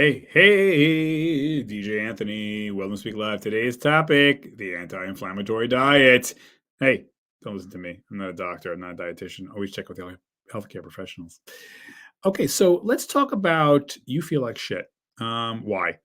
Hey, DJ Anthony, Wellness Week Live. Today's topic, the anti-inflammatory diet. Hey, don't listen to me. I'm not a doctor. I'm not a dietitian. Always check with healthcare professionals. Okay, so let's talk about you feel like shit. Why?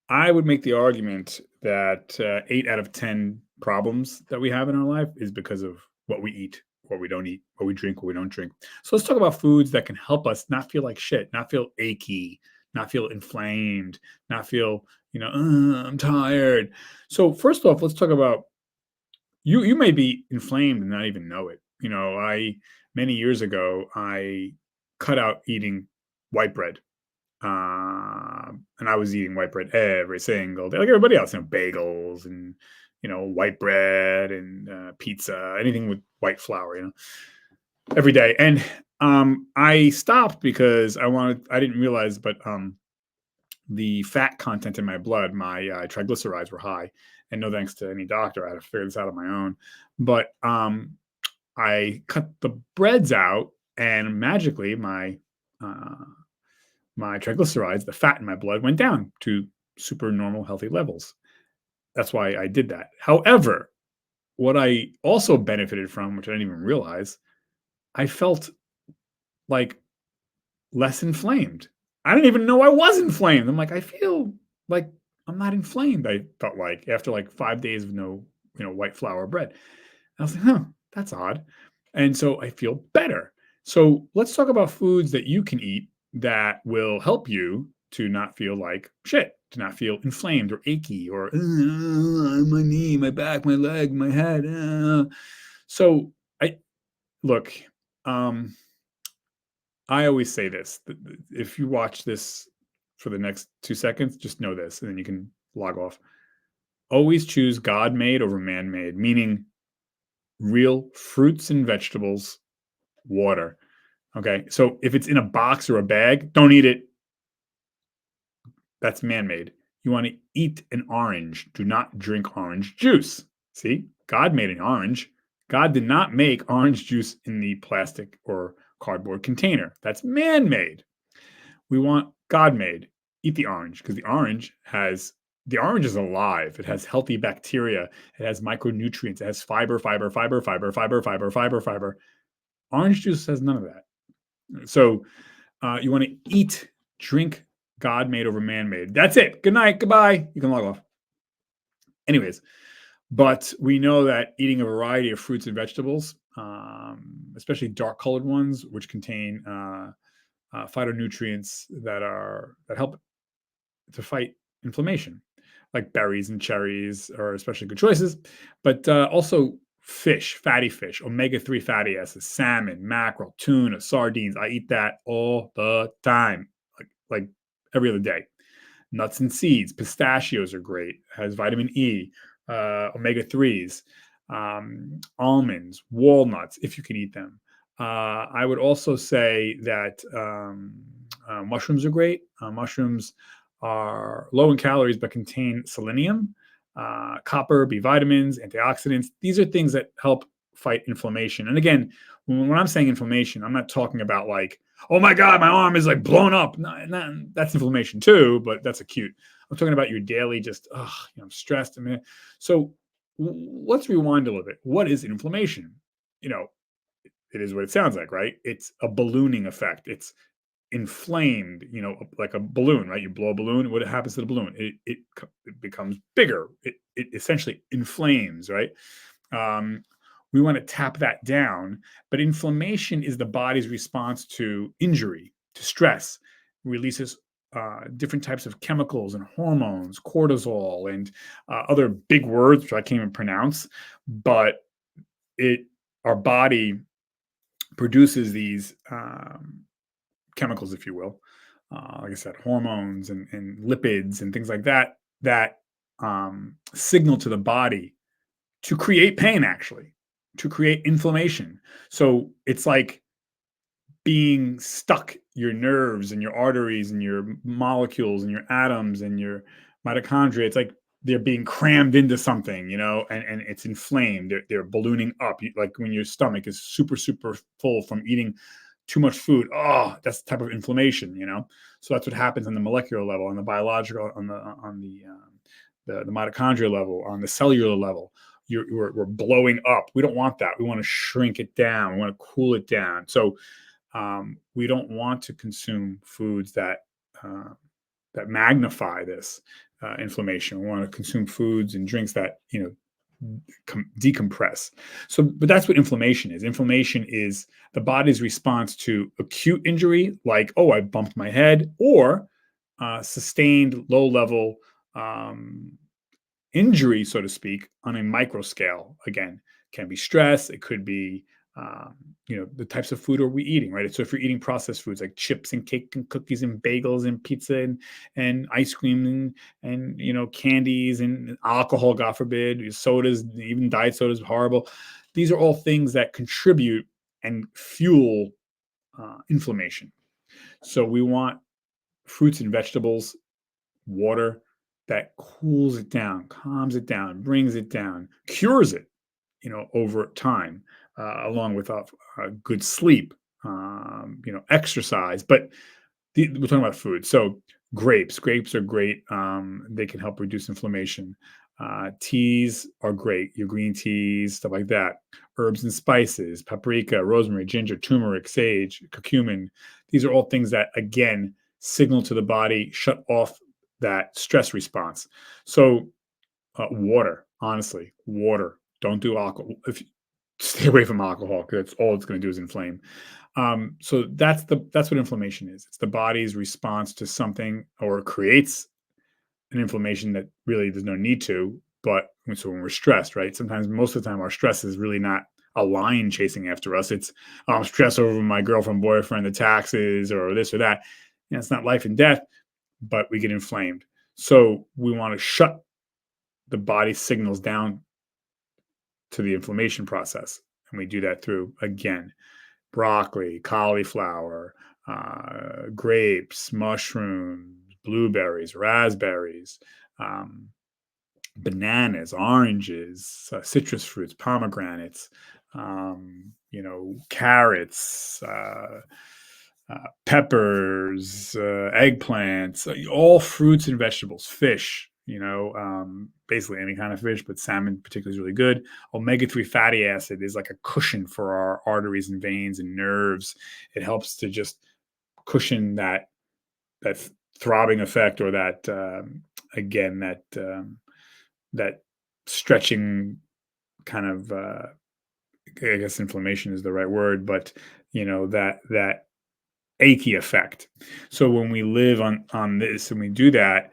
I would make the argument that 8 out of 10 problems that we have in our life is because of what we eat, what we don't eat, what we drink, what we don't drink. So let's talk about foods that can help us not feel like shit, not feel achy, not feel inflamed, not feel, I'm tired. So first off, let's talk about you may be inflamed and not even know it. I many years ago I cut out eating white bread, and I was eating white bread every single day, like everybody else, bagels and white bread and pizza, anything with white flour, every day. And I stopped because I didn't realize, but the fat content in my blood, my triglycerides were high, and no thanks to any doctor, I had to figure this out on my own. But I cut the breads out, and magically uh, my triglycerides, the fat in my blood, went down to super normal, healthy levels. That's why I did that. However, what I also benefited from, which I didn't even realize, I felt like less inflamed. I didn't even know I was inflamed. I'm like, I feel like I'm not inflamed. I felt like after like 5 days of no, white flour bread. I was like, that's odd. And so I feel better. So let's talk about foods that you can eat that will help you to not feel like shit, to not feel inflamed or achy or my knee, my back, my leg, my head. So I look, um, I always say this. If you watch this for the next 2 seconds, just know this, and then you can log off. Always choose God made over man made, meaning real fruits and vegetables, water. Okay. So if it's in a box or a bag, don't eat it. That's man made. You want to eat an orange. Do not drink orange juice. See, God made an orange. God did not make orange juice in the plastic or cardboard container. That's man made. We want God made. Eat the orange because the orange is alive. It has healthy bacteria. It has micronutrients. It has fiber, fiber, fiber, fiber, fiber, fiber, fiber, fiber. Orange juice has none of that. So you want to eat, drink God made over man made. That's it. Good night. Goodbye. You can log off. Anyways, but we know that eating a variety of fruits and vegetables, especially dark colored ones, which contain phytonutrients that help to fight inflammation, like berries and cherries are especially good choices. But also fatty fish, omega-3 fatty acids, salmon, mackerel, tuna, sardines. I eat that all the time, like every other day. Nuts and seeds, pistachios are great. Has vitamin E, omega-3s, almonds, walnuts, if you can eat them. I would also say that mushrooms are great. Mushrooms are low in calories but contain selenium, copper, B vitamins, antioxidants. These are things that help fight inflammation. And again, when I'm saying inflammation, I'm not talking about like, oh my God, my arm is like blown up. No, that's inflammation too, but that's acute. I'm talking about your daily just, I'm stressed. So let's rewind a little bit. What is inflammation? It is what it sounds like, right? It's a ballooning effect. It's inflamed, like a balloon, right? You blow a balloon. What happens to the balloon? It becomes bigger. It essentially inflames, right? Um, we want to tap that down, but inflammation is the body's response to injury, to stress. It releases different types of chemicals and hormones, cortisol, and other big words which I can't even pronounce. But our body produces these chemicals, if you will, like I said, hormones and lipids and things like that, that signal to the body to create pain, actually, to create inflammation. So it's like being stuck, your nerves and your arteries and your molecules and your atoms and your mitochondria. It's like they're being crammed into something, and it's inflamed. They're ballooning up, like when your stomach is super, super full from eating too much food. Oh, that's the type of inflammation, So that's what happens on the molecular level, on the biological, the mitochondrial level, on the cellular level. We're blowing up. We don't want that. We want to shrink it down. We want to cool it down. So we don't want to consume foods uh, that magnify this inflammation. We want to consume foods and drinks that decompress. So, but that's what inflammation is. Inflammation is the body's response to acute injury, like, oh, I bumped my head, or sustained low level um, injury, so to speak, on a micro scale. Again, can be stress. It could be, the types of food are we eating, right? So if you're eating processed foods like chips and cake and cookies and bagels and pizza and ice cream and candies and alcohol, God forbid, sodas, even diet sodas, horrible. These are all things that contribute and fuel inflammation. So we want fruits and vegetables, water that cools it down, calms it down, brings it down, cures it, over time, along with good sleep, exercise. But we're talking about food. So grapes are great. They can help reduce inflammation. Teas are great. Your green teas, stuff like that. Herbs and spices, paprika, rosemary, ginger, turmeric, sage, curcumin. These are all things that, again, signal to the body, shut off that stress response. So water, honestly, water. Don't do alcohol. Stay away from alcohol because that's all it's going to do is inflame. So that's what inflammation is. It's the body's response to something, or creates an inflammation that really there's no need to. But so when we're stressed, right? Sometimes, most of the time, our stress is really not a lion chasing after us. It's, oh, I'm stressed over my girlfriend, boyfriend, the taxes, or this or that. It's not life and death, but we get inflamed. So we want to shut the body signals down to the inflammation process. And we do that through, again, broccoli, cauliflower, grapes, mushrooms, blueberries, raspberries, um, bananas, oranges, citrus fruits, pomegranates, carrots, peppers, eggplants, all fruits and vegetables, fish, basically any kind of fish, but salmon particularly is really good. Omega-3 fatty acid is like a cushion for our arteries and veins and nerves. It helps to just cushion that throbbing effect, or that again that stretching kind of I guess inflammation is the right word, but that achy effect. So when we live on this and we do that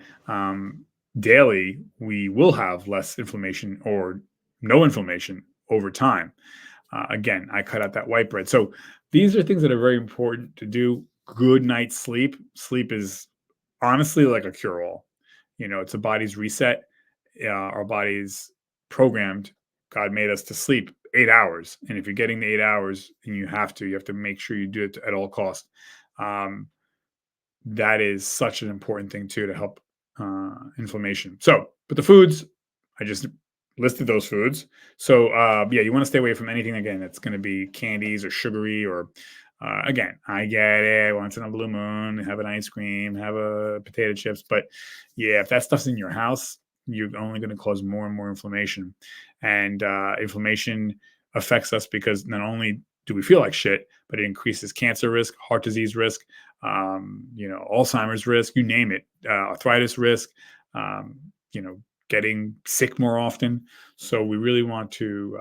daily, we will have less inflammation or no inflammation over time. Again, I cut out that white bread. So these are things that are very important to do. Good night's sleep. Sleep is honestly like a cure all. It's a body's reset. Our body's programmed. God made us to sleep 8 hours. And if you're getting the 8 hours, and you have to make sure you do it at all costs. Um, that is such an important thing too, to help inflammation. So, but the foods, I just listed those foods. So, yeah, you want to stay away from anything, again, that's going to be candies or sugary, or again, I get it. Once in a blue moon, have an ice cream, have a potato chips. But yeah, if that stuff's in your house, you're only going to cause more and more inflammation. And inflammation affects us because not only do we feel like shit, but it increases cancer risk, heart disease risk, Alzheimer's risk, you name it, arthritis risk, um, you know, getting sick more often. So we really want to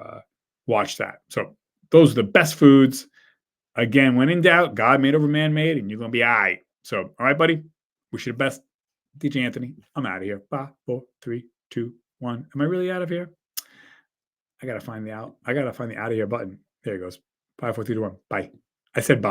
watch that. So those are the best foods. Again, when in doubt, God made over man made, and you're going to be all right. So, all right, buddy, wish you the best. DJ Anthony, I'm out of here. 5, 4, 3, 2, 1. Am I really out of here? I gotta find the out of here button. There it goes. 5, 4, 3, 2, 1. Bye. I said bye.